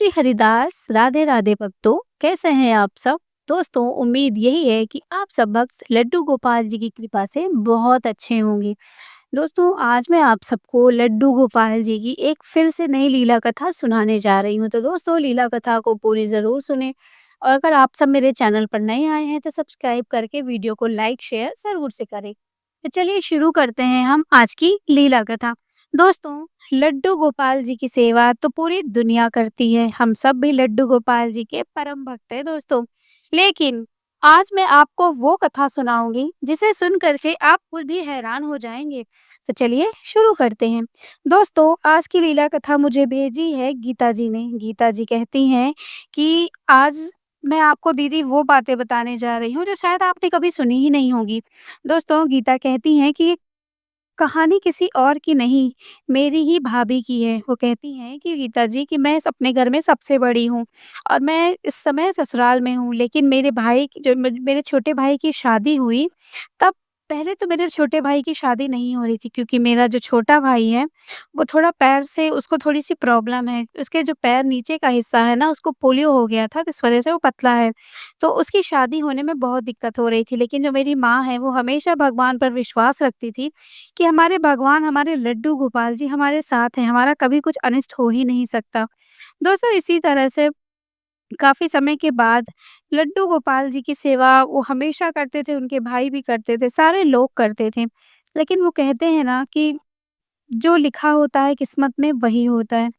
श्री हरिदास राधे राधे भक्तों, कैसे हैं आप सब। दोस्तों, उम्मीद यही है कि आप सब भक्त लड्डू गोपाल जी की कृपा से बहुत अच्छे होंगे। दोस्तों, आज मैं आप सबको लड्डू गोपाल जी की एक फिर से नई लीला कथा सुनाने जा रही हूँ। तो दोस्तों, लीला कथा को पूरी ज़रूर सुनें और अगर आप सब मेरे चैनल पर नए आए हैं तो सब्सक्राइब करके वीडियो को लाइक शेयर ज़रूर से करें। तो चलिए शुरू करते हैं हम आज की लीला कथा। दोस्तों, लड्डू गोपाल जी की सेवा तो पूरी दुनिया करती है। हम सब भी लड्डू गोपाल जी के परम भक्त हैं दोस्तों। लेकिन आज मैं आपको वो कथा सुनाऊंगी जिसे सुन करके आप खुद भी हैरान हो जाएंगे। तो चलिए शुरू करते हैं। दोस्तों, आज की लीला कथा मुझे भेजी है गीता जी ने। गीता जी कहती हैं कि आज मैं आपको दीदी वो बातें बताने जा रही हूँ जो शायद आपने कभी सुनी ही नहीं होगी। दोस्तों, गीता कहती हैं कि कहानी किसी और की नहीं, मेरी ही भाभी की है। वो कहती हैं कि गीता जी कि मैं अपने घर में सबसे बड़ी हूँ और मैं इस समय ससुराल में हूँ। लेकिन मेरे भाई की जो मेरे छोटे भाई की शादी हुई, तब पहले तो मेरे छोटे भाई की शादी नहीं हो रही थी क्योंकि मेरा जो छोटा भाई है, वो थोड़ा पैर से उसको थोड़ी-सी प्रॉब्लम है। उसके जो पैर नीचे का हिस्सा है ना, उसको पोलियो हो गया था, तो इस वज़ह से वो पतला है। तो उसकी शादी होने में बहुत दिक्कत हो रही थी। लेकिन जो मेरी माँ है, वो हमेशा भगवान पर विश्वास रखती थी कि हमारे भगवान, हमारे लड्डू गोपाल जी हमारे साथ हैं, हमारा कभी कुछ अनिष्ट हो ही नहीं सकता। दोस्तों, इसी तरह से काफ़ी समय के बाद लड्डू गोपाल जी की सेवा वो हमेशा करते थे, उनके भाई भी करते थे, सारे लोग करते थे। लेकिन वो कहते हैं ना कि जो लिखा होता है किस्मत में वही होता है।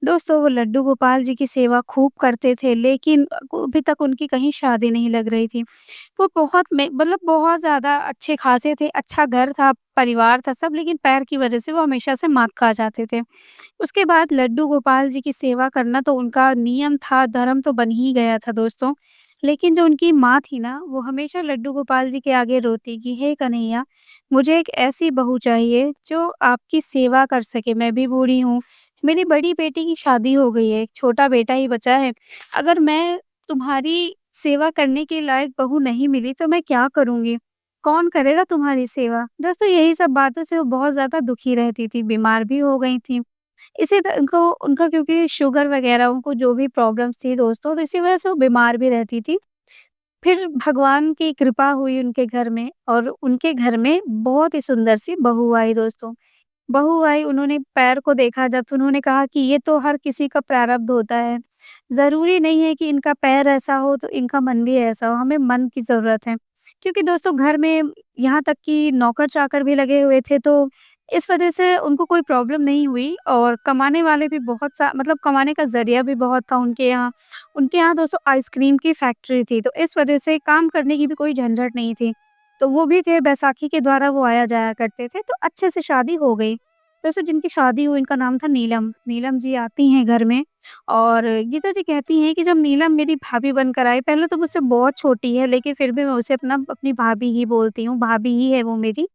दोस्तों, वो लड्डू गोपाल जी की सेवा खूब करते थे, लेकिन अभी तक उनकी कहीं शादी नहीं लग रही थी। वो बहुत में मतलब बहुत ज़्यादा अच्छे खासे थे, अच्छा घर था, परिवार था सब, लेकिन पैर की वज़ह से वो हमेशा से मात खा जाते थे। उसके बाद लड्डू गोपाल जी की सेवा करना तो उनका नियम था, धर्म तो बन ही गया था दोस्तों। लेकिन जो उनकी माँ थी ना, वो हमेशा लड्डू गोपाल जी के आगे रोती कि हे कन्हैया, मुझे एक ऐसी बहू चाहिए जो आपकी सेवा कर सके। मैं भी बूढ़ी हूँ, मेरी बड़ी बेटी की शादी हो गई है, एक छोटा बेटा ही बचा है। अगर मैं तुम्हारी सेवा करने के लायक बहू नहीं मिली तो मैं क्या करूँगी? कौन करेगा तुम्हारी सेवा? दोस्तों, यही सब बातों से वो बहुत ज़्यादा दुखी रहती थी, बीमार भी हो गई थी। इसी त उनको उनका क्योंकि शुगर वग़ैरह उनको जो भी प्रॉब्लम्स थी दोस्तों, तो इसी वज़ह से वो बीमार भी रहती थी। फिर भगवान की कृपा हुई उनके घर में और उनके घर में बहुत ही सुंदर सी बहू आई दोस्तों। बहू आई, उन्होंने पैर को देखा जब, तो उन्होंने कहा कि ये तो हर किसी का प्रारब्ध होता है। ज़रूरी नहीं है कि इनका पैर ऐसा हो तो इनका मन भी ऐसा हो, हमें मन की ज़रूरत है। क्योंकि दोस्तों, घर में यहाँ तक कि नौकर-चाकर भी लगे हुए थे, तो इस वज़ह से उनको कोई प्रॉब्लम नहीं हुई और कमाने वाले भी बहुत सा मतलब कमाने का ज़रिया भी बहुत था उनके यहाँ। उनके यहाँ दोस्तों आइसक्रीम की फैक्ट्री थी, तो इस वज़ह से काम करने की भी कोई झंझट नहीं थी। तो वो भी थे, बैसाखी के द्वारा वो आया-जाया करते थे, तो अच्छे से शादी हो गई। दोस्तों, जिनकी शादी हुई इनका नाम था नीलम। नीलम जी आती हैं घर में और गीता जी कहती हैं कि जब नीलम मेरी भाभी बनकर आई, पहले तो मुझसे बहुत छोटी है लेकिन फिर भी मैं उसे अपनी भाभी ही बोलती हूँ, भाभी ही है वो मेरी।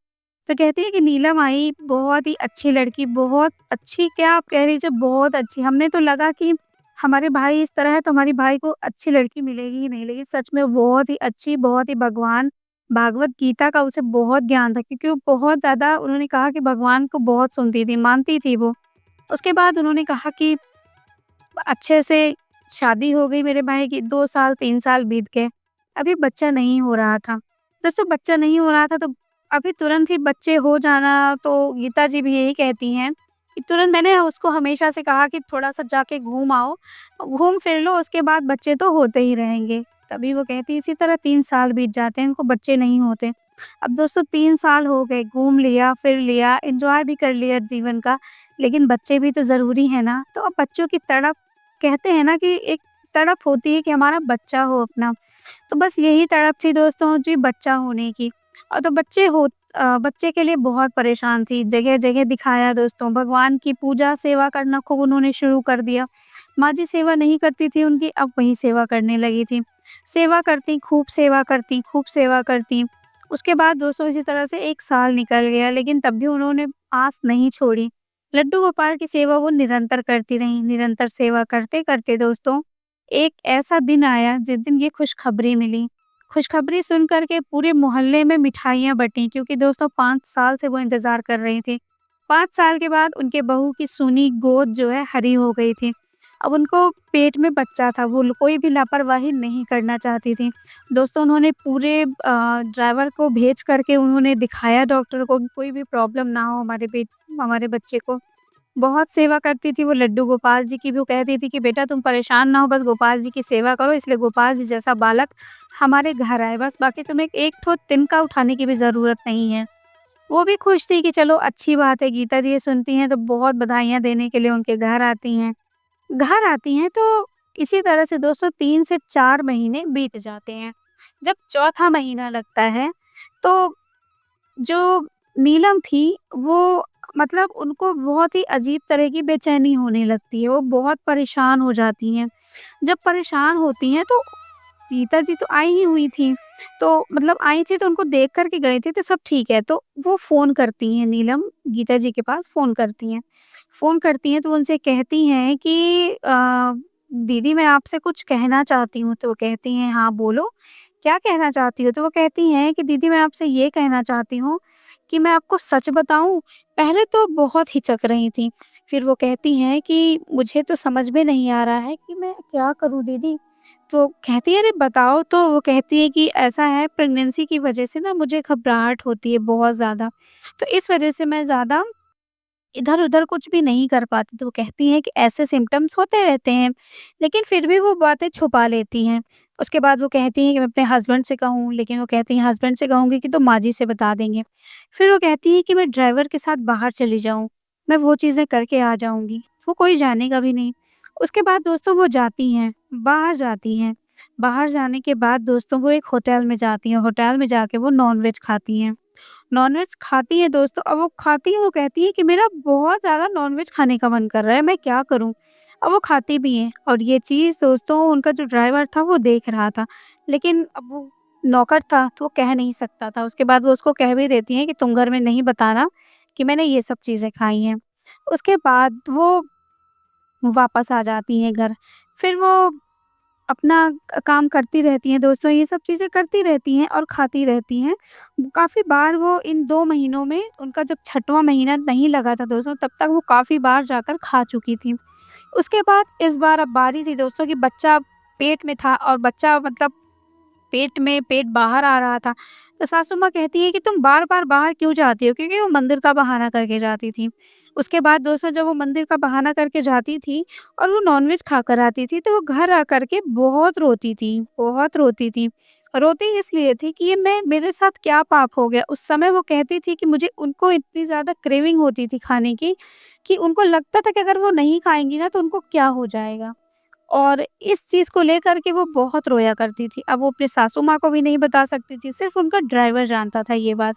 तो कहती है कि नीलम आई, बहुत ही अच्छी लड़की, बहुत अच्छी, क्या आप कह लीजिए बहुत अच्छी। हमने तो लगा कि हमारे भाई इस तरह है तो हमारे भाई को अच्छी लड़की मिलेगी ही नहीं, लेकिन सच में बहुत ही अच्छी, बहुत ही भगवान भागवत गीता का उसे बहुत ज्ञान था क्योंकि वो बहुत ज़्यादा, उन्होंने कहा कि भगवान को बहुत सुनती थी, मानती थी वो। उसके बाद उन्होंने कहा कि अच्छे से शादी हो गई मेरे भाई की, 2 साल 3 साल बीत गए, अभी बच्चा नहीं हो रहा था। दोस्तों, बच्चा नहीं हो रहा था तो अभी तुरंत ही बच्चे हो जाना, तो गीता जी भी यही कहती हैं कि तुरंत मैंने उसको हमेशा से कहा कि थोड़ा-सा जाके घूम आओ, घूम फिर लो, उसके बाद बच्चे तो होते ही रहेंगे। तभी वो कहती है इसी तरह 3 साल बीत जाते हैं, उनको बच्चे नहीं होते। अब दोस्तों 3 साल हो गए, घूम लिया, फिर लिया, एन्जॉय भी कर लिया जीवन का, लेकिन बच्चे भी तो ज़रूरी है ना। तो अब बच्चों की तड़प, कहते हैं ना कि एक तड़प होती है कि हमारा बच्चा हो अपना, तो बस यही तड़प थी दोस्तों जी बच्चा होने की। और तो बच्चे के लिए बहुत परेशान थी, जगह-जगह दिखाया दोस्तों, भगवान की पूजा सेवा करना खूब उन्होंने शुरू कर दिया। माँ जी सेवा नहीं करती थी उनकी, अब वही सेवा करने लगी थी। सेवा करती, खूब सेवा करती, खूब सेवा करती। उसके बाद दोस्तों इसी तरह से 1 साल निकल गया, लेकिन तब भी उन्होंने आस नहीं छोड़ी। लड्डू गोपाल की सेवा वो निरंतर करती रहीं, निरंतर सेवा करते-करते दोस्तों, एक ऐसा दिन आया जिस दिन ये खुशखबरी मिली। खुशखबरी सुन कर के पूरे मोहल्ले में मिठाइयाँ बँटीं क्योंकि दोस्तों 5 साल से वो इंतज़ार कर रही थीं। 5 साल के बाद उनके बहू की सूनी गोद जो है हरी हो गई थी। अब उनको पेट में बच्चा था, वो ल कोई भी लापरवाही नहीं करना चाहती थीं। दोस्तों उन्होंने पूरे ड्राइवर को भेज कर के उन्होंने दिखाया डॉक्टर को कि कोई भी प्रॉब्लम ना हो हमारे बच्चे को। बहुत सेवा करती थी वो लड्डू गोपाल जी की भी, वो कहती थी कि बेटा तुम परेशान ना हो, बस गोपाल जी की सेवा करो, इसलिए गोपाल जी जैसा बालक हमारे घर आए बस, बाकी तुम्हें एक ठो तिनका उठाने की भी ज़रूरत नहीं है। वो भी खुश थी कि चलो अच्छी बात है, गीता जी ये सुनती हैं तो बहुत बधाइयाँ देने के लिए उनके घर आती हैं। घर आती हैं तो इसी तरह से दोस्तों 3 से 4 महीने बीत जाते हैं। जब चौथा महीना लगता है तो जो नीलम थी वो मतलब उनको बहुत ही अजीब तरह की बेचैनी होने लगती है, वो बहुत परेशान हो जाती हैं। जब परेशान होती हैं तो गीता जी तो आई ही हुई थी, तो मतलब आई थी तो उनको देख कर के गई थी तो सब ठीक है। तो वो फ़ोन करती हैं नीलम, गीता जी के पास फ़ोन करती हैं। फ़ोन करती हैं तो उनसे कहती हैं कि दीदी मैं आपसे कुछ कहना चाहती हूँ। तो वो कहती हैं हाँ, बोलो, क्या कहना चाहती हो? तो वो कहती हैं कि दीदी मैं आपसे ये कहना चाहती हूँ कि मैं आपको सच बताऊँ, पहले तो बहुत हिचक रही थीं, फिर वो कहती हैं कि मुझे तो समझ में नहीं आ रहा है कि मैं क्या करूँ दीदी? तो कहती है अरे बताओ, तो वो कहती है कि ऐसा है प्रेगनेंसी की वज़ह से ना मुझे घबराहट होती है बहुत ज़्यादा, तो इस वज़ह से मैं ज़्यादा इधर-उधर कुछ भी नहीं कर पाती। तो वो कहती हैं कि ऐसे सिम्पटम्स होते रहते हैं, लेकिन फिर भी वो बातें छुपा लेती हैं। उसके बाद वो कहती हैं कि मैं अपने हस्बैंड से कहूँ, लेकिन वो कहती हैं हस्बैंड से कहूँगी कि तो माँ जी से बता देंगे। फिर वो कहती हैं कि मैं ड्राइवर के साथ बाहर चली जाऊँ, मैं वो चीज़ें करके आ जाऊँगी, वो कोई जानेगा भी नहीं। उसके बाद दोस्तों वो जाती हैं, बाहर जाती हैं। बाहर जाने के बाद दोस्तों वो एक होटल में जाती हैं, होटल में जाके वो नॉन-वेज खाती हैं। नॉनवेज खाती हैं दोस्तों, अब वो खाती हैं, वो कहती हैं कि मेरा बहुत ज़्यादा नॉनवेज खाने का मन कर रहा है, मैं क्या करूँ? अब वो खाती भी हैं और ये चीज़ दोस्तों उनका जो ड्राइवर था वो देख रहा था। लेकिन अब वो नौकर था तो वो कह नहीं सकता था। उसके बाद वो उसको कह भी देती हैं कि तुम घर में नहीं बताना कि मैंने ये सब चीज़ें खाई हैं। उसके बाद वो वापस आ जाती हैं घर। फिर वो अपना काम करती रहती हैं दोस्तों, ये सब चीज़ें करती रहती हैं और खाती रहती हैं। काफ़ी बार वो इन 2 महीनों में उनका जब छठवाँ महीना नहीं लगा था दोस्तों, तब तक वो काफ़ी बार जाकर खा चुकी थीं। उसके बाद इस बार अब बारी थी दोस्तों कि बच्चा पेट में था और बच्चा मतलब पेट बाहर आ रहा था। तो सासू माँ कहती है कि तुम बार-बार बाहर क्यों जाती हो? क्योंकि वो मंदिर का बहाना करके जाती थी। उसके बाद दोस्तों जब वो मंदिर का बहाना करके जाती थी और वो नॉनवेज खाकर आती थी, तो वो घर आकर के बहुत रोती थी, बहुत रोती थी। रोती इसलिए थी कि ये मैं मेरे साथ क्या पाप हो गया? उस समय वो कहती थी कि मुझे उनको इतनी ज़्यादा क्रेविंग होती थी खाने की, कि उनको लगता था कि अगर वो नहीं खाएँगी ना तो उनको क्या हो जाएगा? और इस चीज़ को लेकर के वो बहुत रोया करती थी। अब वो अपनी सासू माँ को भी नहीं बता सकती थी, सिर्फ़ उनका ड्राइवर जानता था ये बात।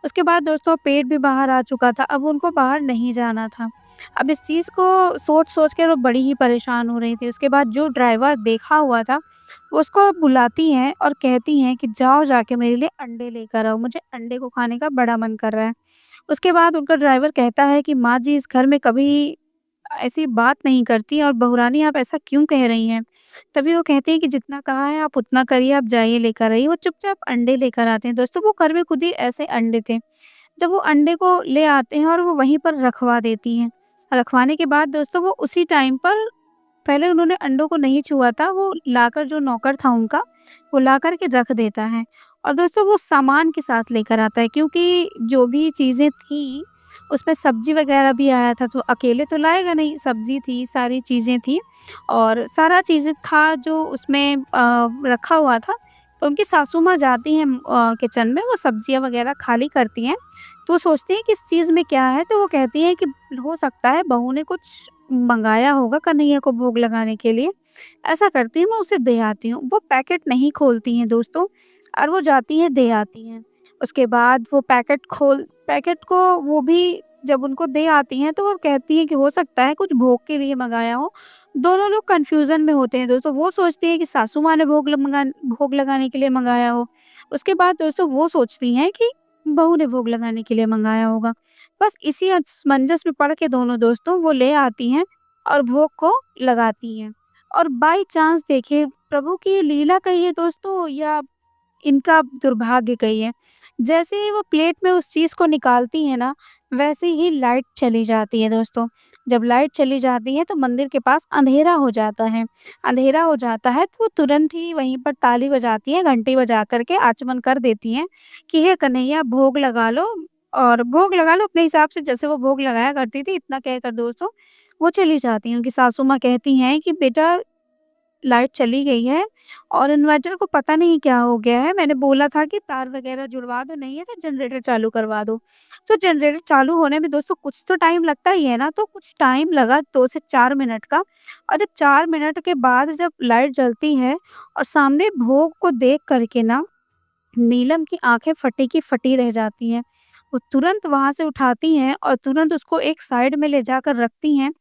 उसके बाद दोस्तों पेट भी बाहर आ चुका था, अब उनको बाहर नहीं जाना था। अब इस चीज़ को सोच-सोच के वो बड़ी ही परेशान हो रही थी। उसके बाद जो ड्राइवर देखा हुआ था, वो उसको बुलाती हैं और कहती हैं कि जाओ जाके मेरे लिए अंडे लेकर आओ, मुझे अंडे को खाने का बड़ा मन कर रहा है। उसके बाद उनका ड्राइवर कहता है कि माँ जी इस घर में कभी ऐसी बात नहीं करती और बहुरानी आप ऐसा क्यों कह रही हैं? तभी वो कहती हैं कि जितना कहा है आप उतना करिए, आप जाइए लेकर आइए। वो चुपचाप अंडे लेकर आते हैं। दोस्तों वो घर में खुद ही ऐसे अंडे थे। जब वो अंडे को ले आते हैं और वो वहीं पर रखवा देती हैं। रखवाने के बाद दोस्तों वो उसी टाइम पर पहले उन्होंने अंडों को नहीं छुआ था, वो लाकर जो नौकर था उनका, वो लाकर के रख देता है और दोस्तों वो सामान के साथ लेकर आता है क्योंकि जो भी चीज़ें थीं, उसमें सब्ज़ी वग़ैरह भी आया था, तो अकेले तो लाएगा नहीं, सब्ज़ी थी, सारी चीज़ें थी और सारा चीज़ें था जो उसमें रखा हुआ था। तो उनकी सासू माँ जाती हैं किचन में, वो सब्ज़ियाँ वग़ैरह खाली करती हैं, तो वो सोचती हैं कि इस चीज़ में क्या है? तो वो कहती हैं कि हो सकता है बहू ने कुछ मँगाया होगा कन्हैया को भोग लगाने के लिए। ऐसा करती हूँ मैं उसे दे आती हूँ। वो पैकेट नहीं खोलती हैं दोस्तों और वो जाती हैं दे आती हैं। उसके बाद वो पैकेट को वो भी जब उनको दे आती हैं तो वो कहती हैं कि हो सकता है कुछ भोग के लिए मँगाया हो। दोनों लोग कन्फ्यूज़न में होते हैं दोस्तों। वो सोचती हैं कि सासू माँ ने भोग लगाने के लिए मँगाया हो। उसके बाद दोस्तों वो सोचती हैं कि बहू ने भोग लगाने के लिए मँगाया होगा। बस इसी असमंजस में पड़ के दोनों दोस्तों वो ले आती हैं और भोग को लगाती हैं। और बाय चांस देखिए प्रभु की लीला कहिए दोस्तों या इनका दुर्भाग्य कहिए, जैसे ही वो प्लेट में उस चीज़ को निकालती हैं ना, वैसे ही लाइट चली जाती है दोस्तों। जब लाइट चली जाती है तो मंदिर के पास अंधेरा हो जाता है। अंधेरा हो जाता है तो वो तुरंत ही वहीं पर ताली बजाती हैं, घंटी बजा कर के आचमन कर देती हैं कि हे कन्हैया भोग लगा लो और भोग लगा लो अपने हिसाब से जैसे वो भोग लगाया करती थी, इतना कहकर दोस्तों वो चली जाती हैं। उनकी सासू माँ कहती हैं कि बेटा लाइट चली गई है और इन्वर्टर को पता नहीं क्या हो गया है। मैंने बोला था कि तार वगैरह जुड़वा दो, नहीं है तो जनरेटर चालू करवा दो। तो जनरेटर चालू होने में दोस्तों कुछ तो टाइम लगता ही है ना, तो कुछ टाइम लगा 2 से 4 मिनट का और जब 4 मिनट के बाद जब लाइट जलती है और सामने भोग को देख कर के ना नीलम की आँखें फटी की फटी रह जाती हैं। वो तुरंत वहाँ से उठाती हैं और तुरंत उसको एक साइड में ले जाकर रखती हैं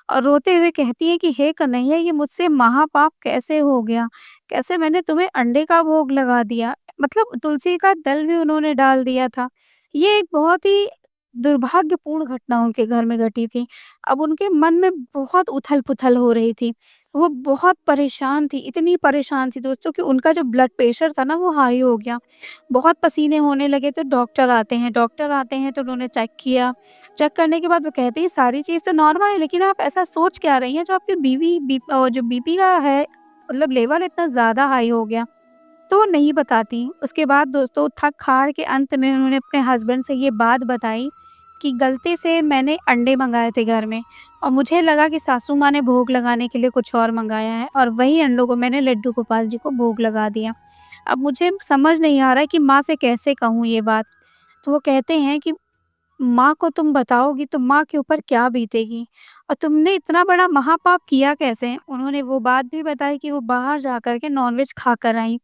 और रोते हुए कहती हैं कि हे कन्हैया ये मुझसे महापाप कैसे हो गया? कैसे मैंने तुम्हें अंडे का भोग लगा दिया? मतलब तुलसी का दल भी उन्होंने डाल दिया था। ये एक बहुत ही दुर्भाग्यपूर्ण घटना उनके घर में घटी थी। अब उनके मन में बहुत उथल-पुथल हो रही थी। वो बहुत परेशान थी, इतनी परेशान थी दोस्तों कि उनका जो ब्लड प्रेशर था ना वो हाई हो गया। बहुत पसीने होने लगे तो डॉक्टर आते हैं तो उन्होंने चेक किया। चेक करने के बाद वो कहते हैं सारी चीज़ तो नॉर्मल है लेकिन आप ऐसा सोच क्या रही हैं जो आपकी जो बीपी का है मतलब लेवल इतना ज़्यादा हाई हो गया। तो वो नहीं बताती। उसके बाद दोस्तों थक-हार के अंत में उन्होंने अपने हस्बैंड से ये बात बताई कि गलती से मैंने अंडे मँगाए थे घर में और मुझे लगा कि सासू माँ ने भोग लगाने के लिए कुछ और मँगाया है और वही अंडों को मैंने लड्डू गोपाल जी को भोग लगा दिया। अब मुझे समझ नहीं आ रहा है कि माँ से कैसे कहूँ ये बात? तो वो कहते हैं कि माँ को तुम बताओगी तो माँ के ऊपर क्या बीतेगी? और तुमने इतना बड़ा महापाप किया कैसे? उन्होंने वो बात भी बताई कि वो बाहर जा कर के नॉनवेज खाकर आईं।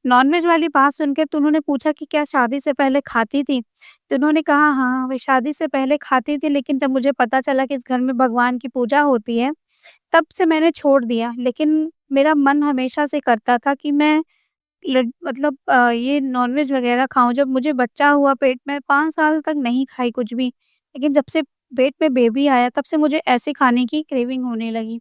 नॉनवेज वाली बात सुन के तो उन्होंने पूछा कि क्या शादी से पहले खाती थी? तो उन्होंने कहा हाँ, वे शादी से पहले खाती थी लेकिन जब मुझे पता चला कि इस घर में भगवान की पूजा होती है, तब से मैंने छोड़ दिया। लेकिन मेरा मन हमेशा से करता था कि मैं मतलब ये नॉनवेज वग़ैरह खाऊँ। जब मुझे बच्चा हुआ पेट में 5 साल तक नहीं खाई कुछ भी, लेकिन जब से पेट में बेबी आया तब से मुझे ऐसे खाने की क्रेविंग होने लगी।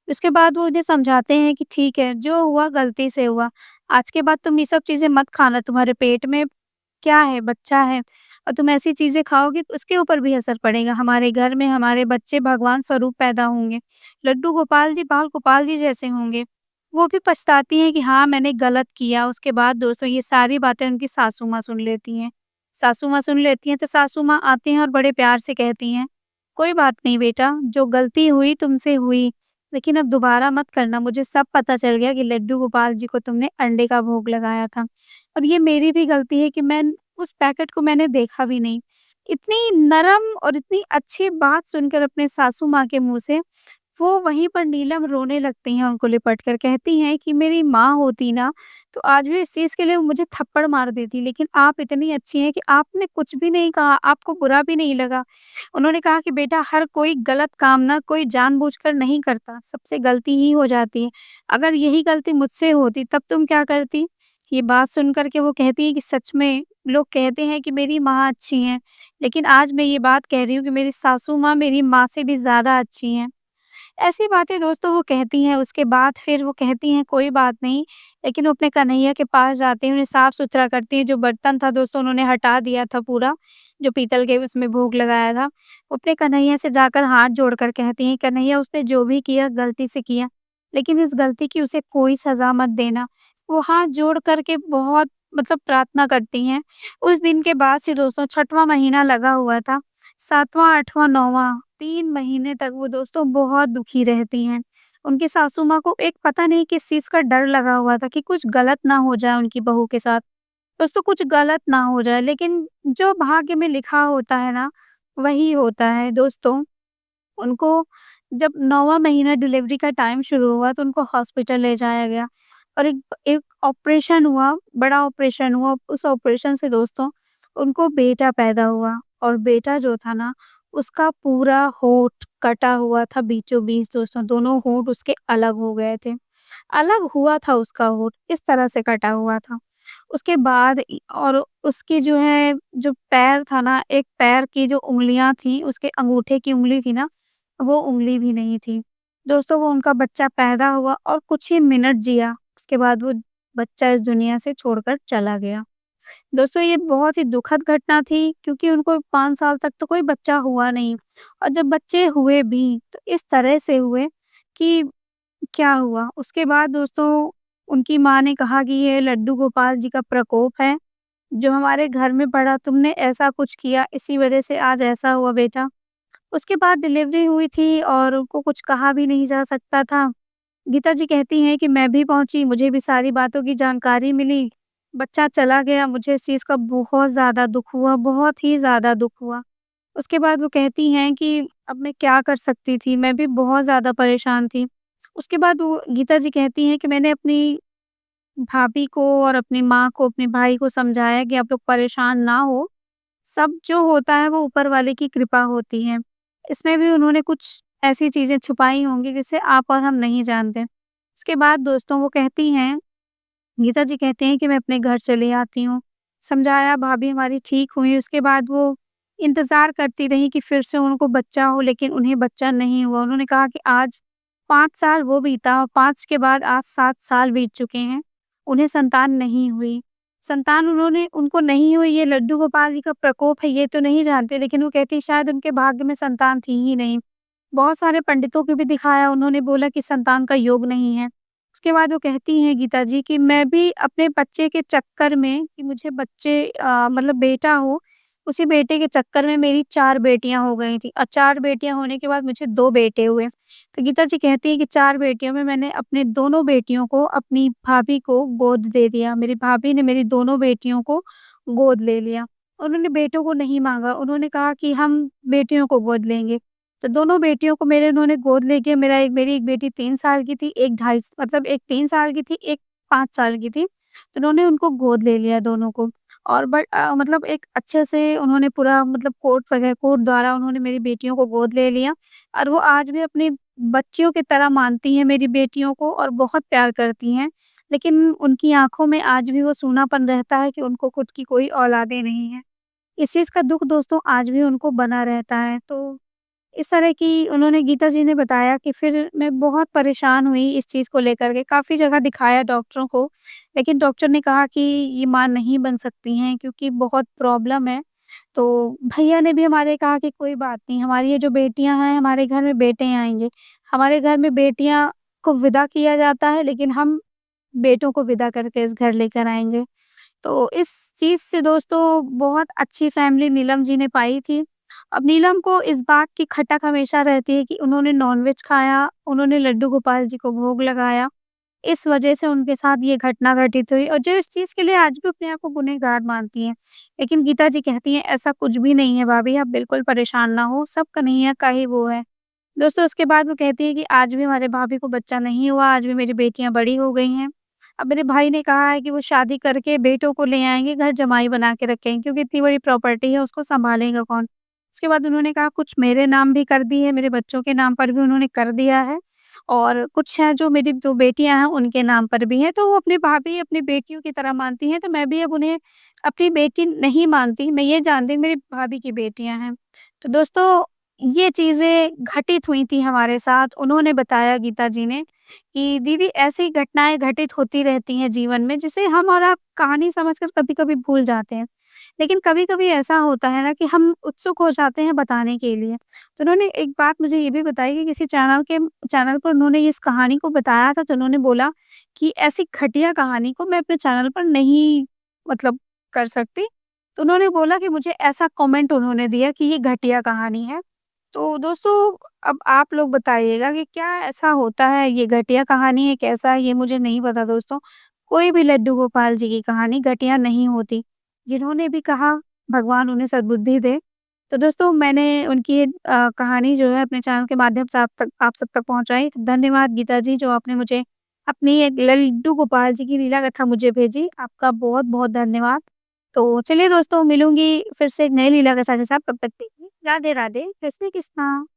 उसके बाद वो उन्हें समझाते हैं कि ठीक है, जो हुआ गलती से हुआ। आज के बाद तुम ये सब चीज़ें मत खाना, तुम्हारे पेट में क्या है, बच्चा है और तुम ऐसी चीज़ें खाओगी तो उसके ऊपर भी असर पड़ेगा। हमारे घर में हमारे बच्चे भगवान स्वरूप पैदा होंगे। लड्डू गोपाल जी बाल गोपाल जी जैसे होंगे। वो भी पछताती हैं कि हाँ, मैंने गलत किया। उसके बाद दोस्तों ये सारी बातें उनकी सासू माँ सुन लेती हैं। सासू माँ सुन लेती हैं तो सासू माँ आती हैं और बड़े प्यार से कहती हैं, "कोई बात नहीं बेटा, जो गलती हुई तुमसे हुई, लेकिन अब दोबारा मत करना। मुझे सब पता चल गया कि लड्डू गोपाल जी को तुमने अंडे का भोग लगाया था और ये मेरी भी गलती है कि मैं उस पैकेट को मैंने देखा भी नहीं।" इतनी नरम और इतनी अच्छी बात सुनकर अपने सासू माँ के मुँह से वो वहीं पर नीलम रोने लगती हैं उनको लिपट कर, कहती हैं कि मेरी माँ होती ना, तो आज भी इस चीज़ के लिए वो मुझे थप्पड़ मार देती, लेकिन आप इतनी अच्छी हैं कि आपने कुछ भी नहीं कहा, आपको बुरा भी नहीं लगा। उन्होंने कहा कि बेटा हर कोई गलत काम ना कोई जानबूझकर नहीं करता, सबसे गलती ही हो जाती है। अगर यही गलती मुझसे होती तब तुम क्या करती? ये बात सुन कर के वो कहती हैं कि सच में लोग कहते हैं कि मेरी माँ अच्छी हैं, लेकिन आज मैं ये बात कह रही हूँ कि मेरी सासू माँ मेरी माँ से भी ज़्यादा अच्छी हैं। ऐसी बातें दोस्तों वो कहती हैं, उसके बाद फिर वो कहती हैं कोई बात नहीं, लेकिन वो अपने कन्हैया के पास जाती हैं, उन्हें साफ-सुथरा करती हैं, जो बर्तन था दोस्तों उन्होंने हटा दिया था पूरा, जो पीतल के उसमें भोग लगाया था। वो अपने कन्हैया से जाकर हाथ जोड़कर कहती हैं, कन्हैया उसने जो भी किया गलती से किया, लेकिन इस गलती की उसे कोई सज़ा मत देना। वो हाथ जोड़ कर के बहुत मतलब प्रार्थना करती हैं। उस दिन के बाद से दोस्तों छठवाँ महीना लगा हुआ था, 7वाँ, 8वाँ, 9वाँ 3 महीने तक वो दोस्तों बहुत दुखी रहती हैं। उनकी सासू माँ को एक पता नहीं किस चीज़ का डर लगा हुआ था कि कुछ गलत ना हो जाए उनकी बहू के साथ। दोस्तों कुछ गलत ना हो जाए, लेकिन जो भाग्य में लिखा होता है ना, वही होता है दोस्तों। उनको जब 9वाँ महीना डिलीवरी का टाइम शुरू हुआ तो उनको हॉस्पिटल ले जाया गया और एक एक ऑपरेशन हुआ, बड़ा ऑपरेशन हुआ। उस ऑपरेशन से दोस्तों उनको बेटा पैदा हुआ और बेटा जो था ना, उसका पूरा होंठ कटा हुआ था बीचों-बीच दोस्तों, दोनों होंठ उसके अलग हो गए थे। अलग हुआ था उसका होंठ, इस तरह से कटा हुआ था। उसके बाद और उसकी जो है, जो पैर था ना, एक पैर की जो उँगलियाँ थी, उसके अंगूठे की उँगली थी ना, वो उँगली भी नहीं थी। दोस्तों वो उनका बच्चा पैदा हुआ और कुछ ही मिनट जिया, उसके बाद वो बच्चा इस दुनिया से छोड़कर चला गया। दोस्तों ये बहुत ही दुखद घटना थी क्योंकि उनको 5 साल तक तो कोई बच्चा हुआ नहीं और जब बच्चे हुए भी तो इस तरह से हुए कि क्या हुआ? उसके बाद दोस्तों उनकी माँ ने कहा कि ये लड्डू गोपाल जी का प्रकोप है, जो हमारे घर में पड़ा तुमने ऐसा कुछ किया इसी वज़ह से आज ऐसा हुआ बेटा। उसके बाद डिलीवरी हुई थी और उनको कुछ कहा भी नहीं जा सकता था। गीता जी कहती हैं कि मैं भी पहुँची, मुझे भी सारी बातों की जानकारी मिली। बच्चा चला गया, मुझे इस चीज़ का बहुत ज़्यादा दुःख हुआ, बहुत ही ज़्यादा दुःख हुआ। उसके बाद वो कहती हैं कि अब मैं क्या कर सकती थी, मैं भी बहुत ज़्यादा परेशान थी। उसके बाद वो गीता जी कहती हैं कि मैंने अपनी भाभी को और अपनी माँ को, अपने भाई को समझाया कि आप लोग परेशान ना हो, सब जो होता है वो ऊपर वाले की कृपा होती है। इसमें भी उन्होंने कुछ ऐसी चीज़ें छुपाई होंगी जिसे आप और हम नहीं जानते। उसके बाद दोस्तों वो कहती हैं गीता जी कहते हैं कि मैं अपने घर चली आती हूँ। समझाया, भाभी हमारी ठीक हुई, उसके बाद वो इंतज़ार करती रहीं कि फिर से उनको बच्चा हो, लेकिन उन्हें बच्चा नहीं हुआ। उन्होंने कहा कि आज 5 साल वो बीता और 5 के बाद आज 7 साल बीत चुके हैं, उन्हें संतान नहीं हुई। संतान उनको नहीं हुई, ये लड्डू गोपाल जी का प्रकोप है, ये तो नहीं जानते, लेकिन वो कहती शायद उनके भाग्य में संतान थी ही नहीं। बहुत सारे पंडितों को भी दिखाया, उन्होंने बोला कि संतान का योग नहीं है। उसके बाद वो कहती हैं गीता जी कि मैं भी अपने बच्चे के चक्कर में कि मुझे बच्चे मतलब बेटा हो, उसी बेटे के चक्कर में मेरी 4 बेटियाँ हो गई थी और 4 बेटियाँ होने के बाद मुझे 2 बेटे हुए। तो गीता जी कहती हैं कि 4 बेटियों में मैंने अपने दोनों बेटियों को अपनी भाभी को गोद दे दिया। मेरी भाभी ने मेरी दोनों बेटियों को गोद ले लिया। उन्होंने बेटों को नहीं माँगा, उन्होंने कहा कि हम बेटियों को गोद लेंगे। तो दोनों बेटियों को मेरे उन्होंने गोद लेके मेरी एक बेटी 3 साल की थी, एक ढाई स मतलब एक 3 साल की थी, एक 5 साल की थी। तो उन्होंने उनको गोद ले लिया दोनों को और मतलब एक अच्छे से उन्होंने पूरा मतलब कोर्ट द्वारा उन्होंने मेरी बेटियों को गोद ले लिया और वो आज भी अपनी बच्चियों की तरह मानती हैं मेरी बेटियों को और बहुत प्यार करती हैं। लेकिन उनकी आँखों में आज भी वो सूनापन रहता है कि उनको खुद की कोई औलादें नहीं हैं। इस चीज़ का दुःख दोस्तों आज भी उनको बना रहता है। तो इस तरह की उन्होंने गीता जी ने बताया कि फिर मैं बहुत परेशान हुई इस चीज़ को लेकर के, काफ़ी जगह दिखाया डॉक्टरों को, लेकिन डॉक्टर ने कहा कि ये माँ नहीं बन सकती हैं क्योंकि बहुत प्रॉब्लम है। तो भैया ने भी हमारे कहा कि कोई बात नहीं, हमारी ये जो बेटियाँ हैं, हमारे घर में बेटे आएँगे। हमारे घर में बेटियाँ को विदा किया जाता है, लेकिन हम बेटों को विदा करके इस घर लेकर आएँगे। तो इस चीज़ से दोस्तों बहुत अच्छी फैमिली नीलम जी ने पाई थी। अब नीलम को इस बात की खटक हमेशा रहती है कि उन्होंने नॉनवेज खाया, उन्होंने लड्डू गोपाल जी को भोग लगाया, इस वजह से उनके साथ ये घटना घटित हुई और जो इस चीज़ के लिए आज भी अपने आप को गुनहगार मानती हैं। लेकिन गीता जी कहती हैं ऐसा कुछ भी नहीं है भाभी, आप बिल्कुल परेशान ना हो, सब कन्हैया का ही वो है। दोस्तों उसके बाद वो कहती है कि आज भी हमारे भाभी को बच्चा नहीं हुआ, आज भी मेरी बेटियाँ बड़ी हो गई हैं। अब मेरे भाई ने कहा है कि वो शादी करके बेटों को ले आएँगे, घर जमाई बना के रखेंगे क्योंकि इतनी बड़ी प्रॉपर्टी है, उसको सँभालेगा कौन? उसके बाद उन्होंने कहा कुछ मेरे नाम भी कर दी है, मेरे बच्चों के नाम पर भी उन्होंने कर दिया है और कुछ है जो मेरी 2 बेटियाँ हैं, उनके नाम पर भी है। तो वो अपनी भाभी अपनी बेटियों की तरह मानती हैं, तो मैं भी अब उन्हें अपनी बेटी नहीं मानती, मैं ये जानती हूँ मेरी भाभी की बेटियाँ हैं। तो दोस्तों ये चीज़ें घटित हुई थी हमारे साथ। उन्होंने बताया गीता जी ने कि दीदी ऐसी घटनाएँ घटित होती रहती हैं जीवन में जिसे हम और आप कहानी समझकर कभी-कभी भूल जाते हैं। लेकिन कभी-कभी ऐसा होता है ना कि हम उत्सुक हो जाते हैं बताने के लिए। तो उन्होंने एक बात मुझे ये भी बताई कि किसी चैनल पर उन्होंने इस कहानी को बताया था तो उन्होंने बोला कि ऐसी घटिया कहानी को मैं अपने चैनल पर नहीं मतलब कर सकती। तो उन्होंने बोला कि मुझे ऐसा कमेंट उन्होंने दिया कि ये घटिया कहानी है। तो दोस्तों अब आप लोग बताइएगा कि क्या ऐसा होता है, ये घटिया कहानी है, कैसा है, ये मुझे नहीं पता दोस्तों। कोई भी लड्डू गोपाल जी की कहानी घटिया नहीं होती। जिन्होंने भी कहा भगवान उन्हें सद्बुद्धि दे। तो दोस्तों मैंने उनकी कहानी जो है अपने चैनल के माध्यम से आप सब तक पहुँचाई। धन्यवाद गीता जी जो आपने मुझे अपनी एक लड्डू गोपाल जी की लीला कथा मुझे भेजी। आपका बहुत-बहुत धन्यवाद। तो चलिए दोस्तों मिलूँगी फिर से एक नई लीला कथा के साथ, तब तक के लिए राधे राधे, जय श्री कृष्णा।